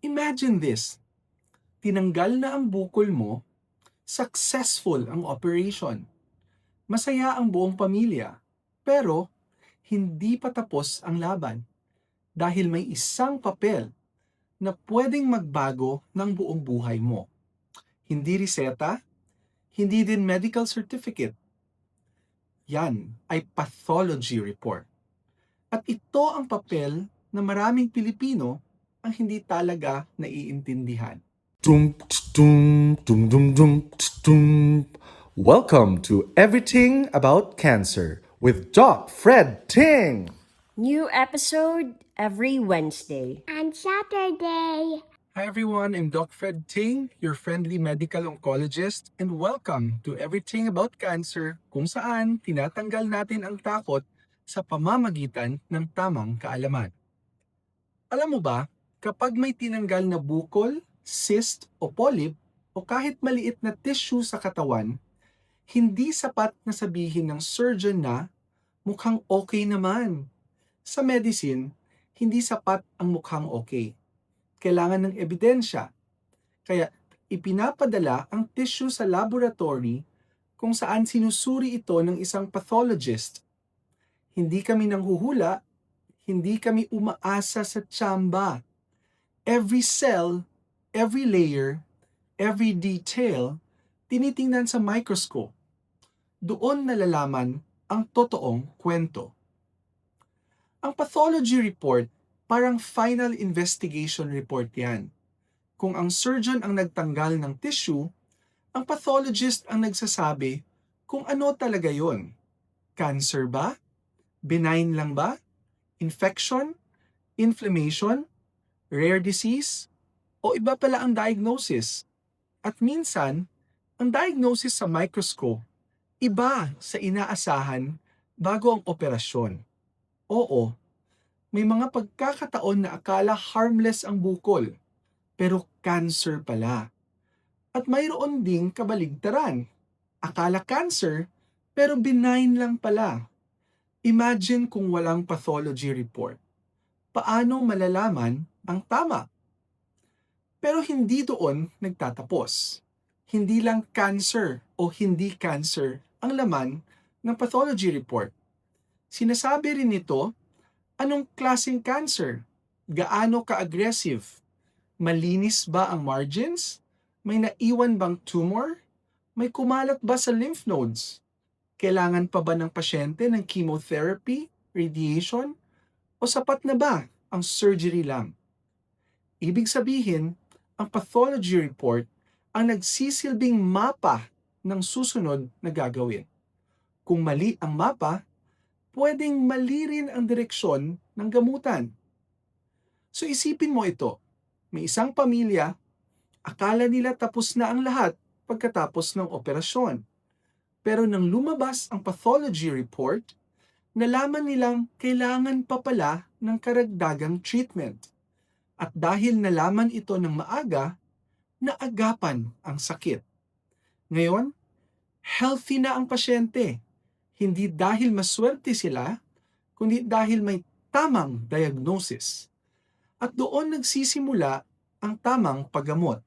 Imagine this, tinanggal na ang bukol mo, successful ang operation. Masaya ang buong pamilya, pero hindi pa tapos ang laban dahil may isang papel na pwedeng magbago ng buong buhay mo. Hindi reseta, hindi din medical certificate. Yan ay pathology report. At ito ang papel na maraming Pilipino ang hindi talaga naiintindihan. Dum, dum, dum, dum, dum, dum. Welcome to Everything About Cancer with Doc Fred Ting. New episode every Wednesday. And Saturday. Hi everyone, I'm Doc Fred Ting, your friendly medical oncologist, and welcome to Everything About Cancer, kung saan tinatanggal natin ang takot sa pamamagitan ng tamang kaalaman. Alam mo ba, kapag may tinanggal na bukol, cyst o polyp, o kahit maliit na tissue sa katawan, hindi sapat na sabihin ng surgeon na mukhang okay naman. Sa medicine, hindi sapat ang mukhang okay. Kailangan ng ebidensya. Kaya ipinapadala ang tissue sa laboratory kung saan sinusuri ito ng isang pathologist. Hindi kami nanghuhula, hindi kami umaasa sa tsamba. Every cell, every layer, every detail, tinitingnan sa microscope. Doon nalalaman ang totoong kwento. Ang pathology report, parang final investigation report yan. Kung ang surgeon ang nagtanggal ng tissue, ang pathologist ang nagsasabi kung ano talaga yon. Cancer ba? Benign lang ba? Infection? Inflammation? Rare disease? O iba pala ang diagnosis? At minsan, ang diagnosis sa microscope, iba sa inaasahan bago ang operasyon. Oo, may mga pagkakataon na akala harmless ang bukol, pero cancer pala. At mayroon ding kabaligtaran. Akala cancer, pero benign lang pala. Imagine kung walang pathology report. Paano malalaman ang tama? Pero hindi doon nagtatapos. Hindi lang cancer o hindi cancer ang laman ng pathology report. Sinasabi rin nito, anong klaseng cancer? Gaano ka-aggressive? Malinis ba ang margins? May naiwan bang tumor? May kumalat ba sa lymph nodes? Kailangan pa ba ng pasyente ng chemotherapy, radiation? O sapat na ba ang surgery lang? Ibig sabihin, ang pathology report ang nagsisilbing mapa ng susunod na gagawin. Kung mali ang mapa, pwedeng mali rin ang direksyon ng gamutan. So isipin mo ito, may isang pamilya, akala nila tapos na ang lahat pagkatapos ng operasyon. Pero nang lumabas ang pathology report, nalaman nilang kailangan pa pala ng karagdagang treatment. At dahil nalaman ito ng maaga, naagapan ang sakit. Ngayon, healthy na ang pasyente. Hindi dahil maswerte sila, kundi dahil may tamang diagnosis. At doon nagsisimula ang tamang paggamot.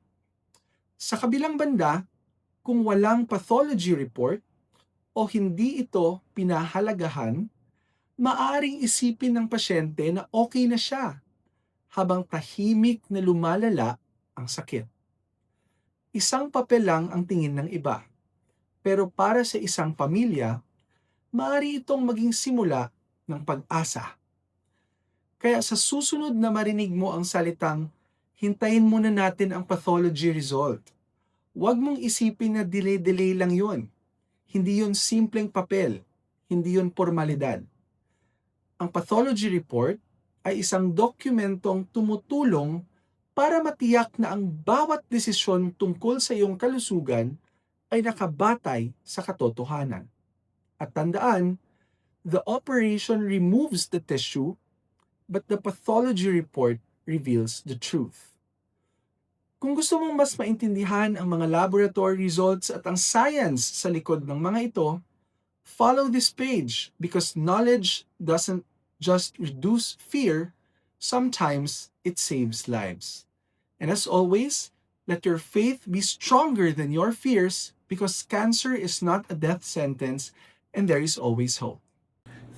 Sa kabilang banda, kung walang pathology report o hindi ito pinahalagahan, maaaring isipin ng pasyente na okay na siya habang tahimik na lumalala ang sakit. Isang papel lang ang tingin ng iba, pero para sa isang pamilya, maaari itong maging simula ng pag-asa. Kaya sa susunod na marinig mo ang salitang, hintayin muna natin ang pathology result. Huwag mong isipin na delay-delay lang yon. Hindi yon simpleng papel, hindi yon formalidad. Ang pathology report ay isang dokumentong tumutulong para matiyak na ang bawat desisyon tungkol sa iyong kalusugan ay nakabatay sa katotohanan. At tandaan, the operation removes the tissue, but the pathology report reveals the truth. Kung gusto mong mas maintindihan ang mga laboratory results at ang science sa likod ng mga ito, follow this page because knowledge doesn't just reduce fear, sometimes it saves lives. And as always, let your faith be stronger than your fears because cancer is not a death sentence and there is always hope.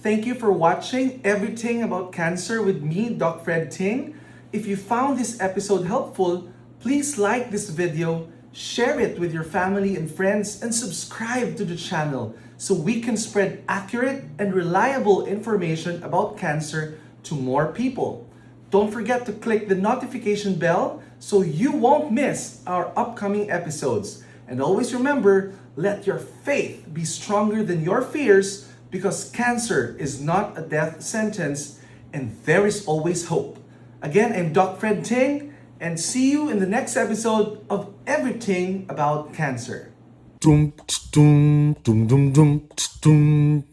Thank you for watching Everything About Cancer with me, Doc Fred Ting. If you found this episode helpful, please like this video, share it with your family and friends, and subscribe to the channel so we can spread accurate and reliable information about cancer to more people. Don't forget to click the notification bell so you won't miss our upcoming episodes. And always remember, let your faith be stronger than your fears because cancer is not a death sentence and there is always hope. Again, I'm Doc Fred Ting and see you in the next episode of Everything About Cancer. Dum, dum, dum, dum, dum, dum.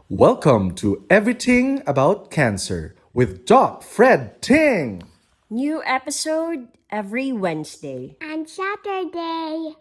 Welcome to Everything About Cancer with Doc Fred Ting. New episode every Wednesday. On Saturday.